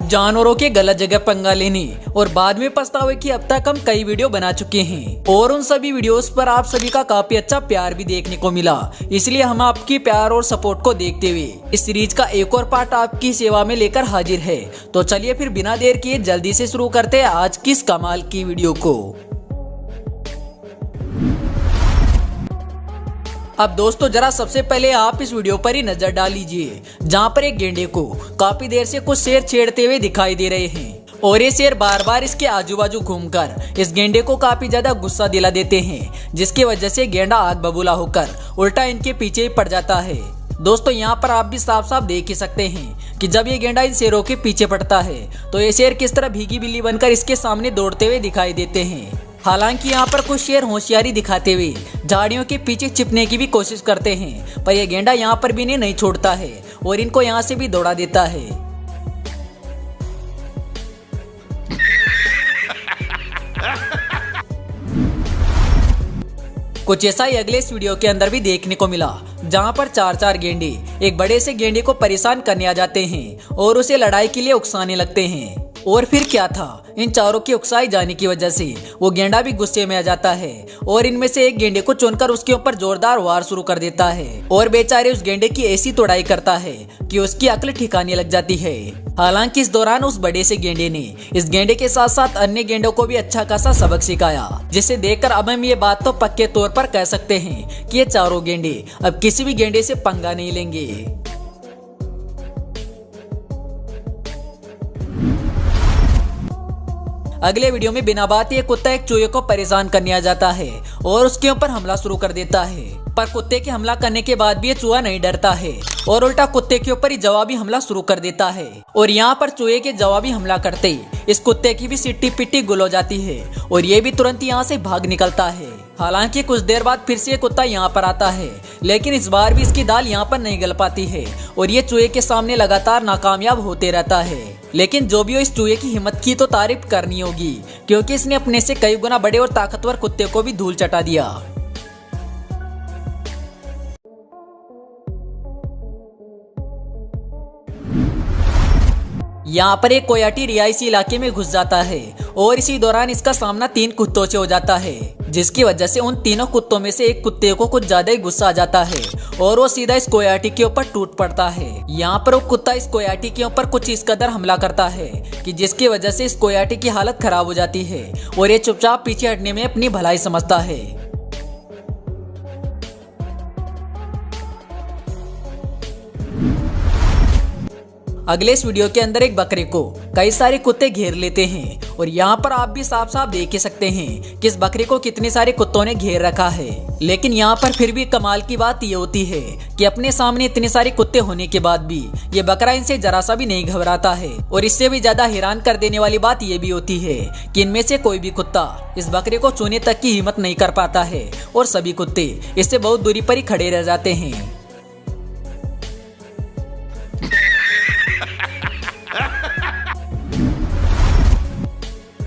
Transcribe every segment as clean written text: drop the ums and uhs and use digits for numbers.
जानवरों के गलत जगह पंगा लेने और बाद में पछतावे कि अब तक हम कई वीडियो बना चुके हैं और उन सभी वीडियोस पर आप सभी का काफी अच्छा प्यार भी देखने को मिला। इसलिए हम आपकी प्यार और सपोर्ट को देखते हुए इस सीरीज का एक और पार्ट आपकी सेवा में लेकर हाजिर है। तो चलिए फिर बिना देर किए जल्दी से शुरू करते हैं आज की इस कमाल की वीडियो को। अब दोस्तों जरा सबसे पहले आप इस वीडियो पर ही नजर डाल लीजिए, जहाँ पर एक गेंडे को काफी देर से कुछ शेर छेड़ते हुए दिखाई दे रहे हैं और ये शेर बार बार इसके आजू बाजू घूमकर इस गेंडे को काफी ज्यादा गुस्सा दिला देते हैं, जिसकी वजह से गेंडा आग बबूला होकर उल्टा इनके पीछे ही पड़ जाता है। दोस्तों यहाँ पर आप भी साफ साफ देख ही सकते हैं कि जब ये गेंडा इन शेरों के पीछे पड़ता है तो ये शेर किस तरह भीगी बिल्ली बनकर इसके सामने दौड़ते हुए दिखाई देते हैं। हालांकि यहाँ पर कुछ शेर होशियारी दिखाते हुए झाड़ियों के पीछे छिपने की भी कोशिश करते हैं, पर यह गेंडा यहाँ पर भी इन्हें नहीं छोड़ता है और इनको यहाँ से भी दौड़ा देता है। कुछ ऐसा ही अगले इस वीडियो के अंदर भी देखने को मिला, जहाँ पर चार गेंडे एक बड़े से गेंडे को परेशान करने आ जाते हैं और उसे लड़ाई के लिए उकसाने लगते हैं। और फिर क्या था, इन चारों के उकसाए जाने की वजह से वो गेंडा भी गुस्से में आ जाता है और इनमें से एक गेंडे को चुनकर उसके ऊपर जोरदार वार शुरू कर देता है और बेचारे उस गेंडे की ऐसी तोड़ाई करता है कि उसकी अक्ल ठिकाने लग जाती है। हालांकि इस दौरान उस बड़े से गेंडे ने इस गेंडे के साथ साथ अन्य गेंडों को भी अच्छा खासा सबक सिखाया, जिसे देखकर अब हम ये बात तो पक्के तौर पर कह सकते हैं कि ये चारों गेंडे अब किसी भी गेंडे से पंगा नहीं लेंगे। अगले वीडियो में बिना बात ये कुत्ता एक चूहे को परेशान करने आ जाता है और उसके ऊपर हमला शुरू कर देता है, पर कुत्ते के हमला करने के बाद भी ये चूहा नहीं डरता है और उल्टा कुत्ते के ऊपर ही जवाबी हमला शुरू कर देता है। और यहाँ पर चूहे के जवाबी हमला करते ही इस कुत्ते की भी सिट्टी पिट्टी गुल हो जाती है और ये भी तुरंत यहाँ से भाग निकलता है। हालांकि कुछ देर बाद फिर से ये कुत्ता यहाँ पर आता है, लेकिन इस बार भी इसकी दाल यहाँ पर नहीं गल पाती है और ये चूहे के सामने लगातार नाकामयाब होते रहता है। लेकिन जो भी हो, इस चूहे की हिम्मत की तो तारीफ करनी होगी, क्योंकि इसने अपने से कई गुना बड़े और ताकतवर कुत्ते को भी धूल चटा दिया। यहाँ पर एक कोयाटी रिहायशी इलाके में घुस जाता है और इसी दौरान इसका सामना 3 कुत्तों से हो जाता है, जिसकी वजह से उन तीनों कुत्तों में से एक कुत्ते को कुछ ज्यादा ही गुस्सा आ जाता है और वो सीधा इस कोयाटी के ऊपर टूट पड़ता है। यहाँ पर वो कुत्ता इस कोयाटी के ऊपर कुछ इस कदर हमला करता है कि जिसकी वजह से इस कोयाटी की हालत खराब हो जाती है और ये चुपचाप पीछे हटने में अपनी भलाई समझता है। अगले इस वीडियो के अंदर एक बकरे को कई सारे कुत्ते घेर लेते हैं और यहाँ पर आप भी साफ साफ देख ही सकते हैं कि इस बकरे को कितने सारे कुत्तों ने घेर रखा है। लेकिन यहाँ पर फिर भी कमाल की बात ये होती है कि अपने सामने इतने सारे कुत्ते होने के बाद भी ये बकरा इनसे जरा सा भी नहीं घबराता है। और इससे भी ज्यादा हैरान कर देने वाली बात ये भी होती है कि इनमें से कोई भी कुत्ता इस बकरे को छूने तक की हिम्मत नहीं कर पाता है और सभी कुत्ते इससे बहुत दूरी पर ही खड़े रह जाते हैं।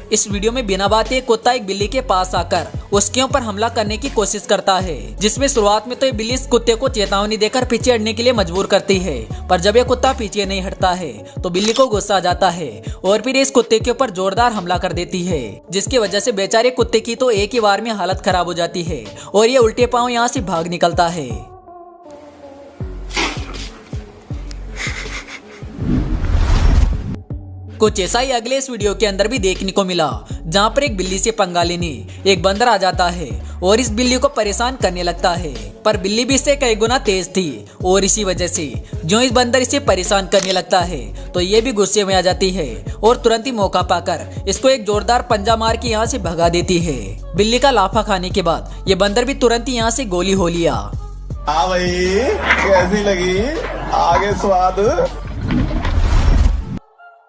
इस वीडियो में बिना बात एक कुत्ता एक बिल्ली के पास आकर उसके ऊपर हमला करने की कोशिश करता है, जिसमें शुरुआत में तो ये बिल्ली इस कुत्ते को चेतावनी देकर पीछे हटने के लिए मजबूर करती है, पर जब ये कुत्ता पीछे नहीं हटता है तो बिल्ली को गुस्सा आ जाता है और फिर इस कुत्ते के ऊपर जोरदार हमला कर देती है, जिसकी वजह से बेचारे कुत्ते की तो एक ही बार में हालत खराब हो जाती है और ये उल्टे पांव यहाँ से भाग निकलता है। कुछ ऐसा ही अगले इस वीडियो के अंदर भी देखने को मिला, जहाँ पर एक बिल्ली से पंगा लेने एक बंदर आ जाता है और इस बिल्ली को परेशान करने लगता है, पर बिल्ली भी इससे कई गुना तेज थी और इसी वजह से जो इस बंदर इसे परेशान करने लगता है तो ये भी गुस्से में आ जाती है और तुरंत ही मौका पाकर इसको एक जोरदार पंजा मार के यहाँ से भगा देती है। बिल्ली का लाफा खाने के बाद ये बंदर भी तुरंत ही यहाँ से गोली हो लिया। हाँ भाई, कैसी लगी आगे स्वाद?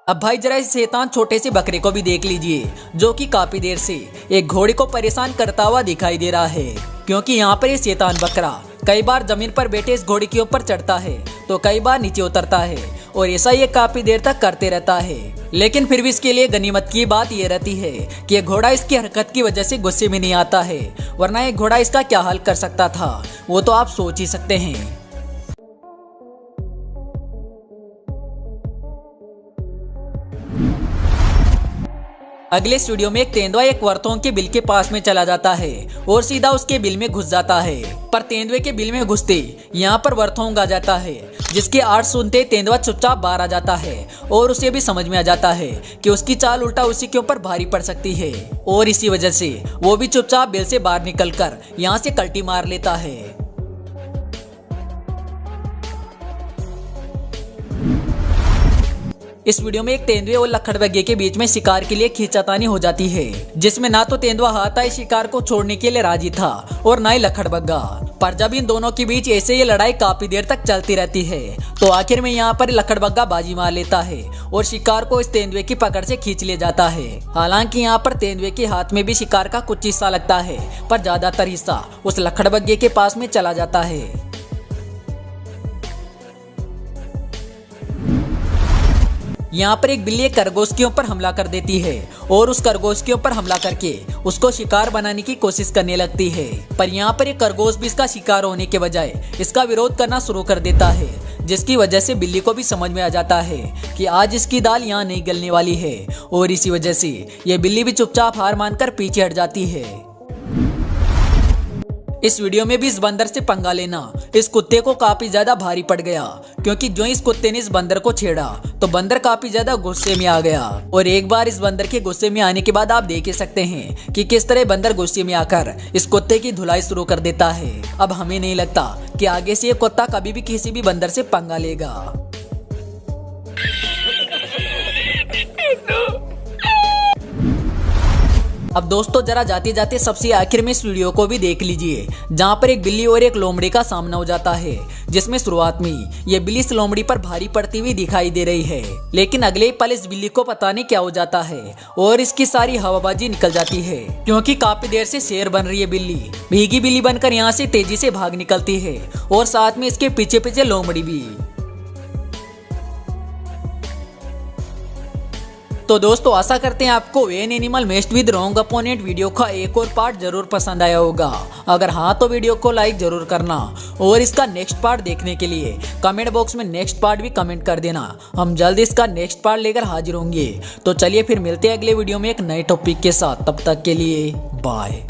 अब भाई जरा इस शैतान छोटे से बकरे को भी देख लीजिए, जो कि काफी देर से एक घोड़े को परेशान करता हुआ दिखाई दे रहा है, क्योंकि यहाँ पर ये शैतान बकरा कई बार जमीन पर बैठे इस घोड़े के ऊपर चढ़ता है तो कई बार नीचे उतरता है और ऐसा ये काफी देर तक करते रहता है। लेकिन फिर भी इसके लिए गनीमत की बात ये रहती है कि घोड़ा इसकी हरकत की वजह से गुस्से में नहीं आता है, वरना ये घोड़ा इसका क्या हाल कर सकता था वो तो आप सोच ही सकते हैं। अगले इस वीडियो में एक तेंदुआ एक वर्तों के बिल के पास में चला जाता है और सीधा उसके बिल में घुस जाता है। पर तेंदुए के बिल में घुसते यहाँ पर वर्थोंग आ जाता है, जिसकी आवाज सुनते तेंदुआ चुपचाप बाहर आ जाता है और उसे भी समझ में आ जाता है कि उसकी चाल उल्टा उसी के ऊपर भारी पड़ सकती है और इसी वजह से वो भी चुपचाप बिल से बाहर निकलकर यहाँ से कल्टी मार लेता है। इस वीडियो में एक तेंदुए और लखड़बग्गे के बीच में शिकार के लिए खींचातानी हो जाती है, जिसमें ना तो तेंदुआ हाथाई शिकार को छोड़ने के लिए राजी था और ना ही लखड़बग्गा। पर जब इन दोनों के बीच ऐसे ये लड़ाई काफी देर तक चलती रहती है तो आखिर में यहाँ पर लखड़बग्गा बाजी मार लेता है और शिकार को इस तेंदुए की पकड़ से खींच ले जाता है। हालांकि यहाँ पर तेंदुए के हाथ में भी शिकार का कुछ हिस्सा लगता है, पर ज्यादातर हिस्सा उस लखड़बग्गे के पास में चला जाता है। यहाँ पर एक बिल्ली एक खरगोश के ऊपर हमला कर देती है और उस खरगोश के ऊपर हमला करके उसको शिकार बनाने की कोशिश करने लगती है। पर यहाँ पर एक खरगोश भी इसका शिकार होने के बजाय इसका विरोध करना शुरू कर देता है, जिसकी वजह से बिल्ली को भी समझ में आ जाता है कि आज इसकी दाल यहाँ नहीं गलने वाली है और इसी वजह से ये बिल्ली भी चुपचाप हार मानकर पीछे हट जाती है। इस वीडियो में भी इस बंदर से पंगा लेना इस कुत्ते को काफी ज्यादा भारी पड़ गया, क्योंकि जो इस कुत्ते ने इस बंदर को छेड़ा तो बंदर काफी ज्यादा गुस्से में आ गया। और एक बार इस बंदर के गुस्से में आने के बाद आप देख ही सकते हैं कि किस तरह बंदर गुस्से में आकर इस कुत्ते की धुलाई शुरू कर देता है। अब हमें नहीं लगता कि आगे से ये कुत्ता कभी भी किसी भी बंदर से पंगा लेगा। अब दोस्तों जरा जाते जाते सबसे आखिर में इस वीडियो को भी देख लीजिए, जहाँ पर एक बिल्ली और एक लोमड़ी का सामना हो जाता है, जिसमें शुरुआत में ये बिल्ली इस लोमड़ी पर भारी पड़ती हुई दिखाई दे रही है, लेकिन अगले पल इस बिल्ली को पता नहीं क्या हो जाता है और इसकी सारी हवाबाजी निकल जाती है, क्योंकि काफी देर से शेर बन रही है बिल्ली भीगी बिल्ली बनकर यहाँ से तेजी से भाग निकलती है और साथ में इसके पीछे पीछे लोमड़ी भी। तो दोस्तों आशा करते हैं आपको an animal messed with wrong opponent video का एक और पार्ट जरूर पसंद आया होगा। अगर हाँ तो वीडियो को लाइक जरूर करना और इसका नेक्स्ट पार्ट देखने के लिए कमेंट बॉक्स में नेक्स्ट पार्ट भी कमेंट कर देना। हम जल्द इसका नेक्स्ट पार्ट लेकर हाजिर होंगे। तो चलिए फिर मिलते हैं अगले वीडियो में एक नए टॉपिक के साथ। तब तक के लिए बाय।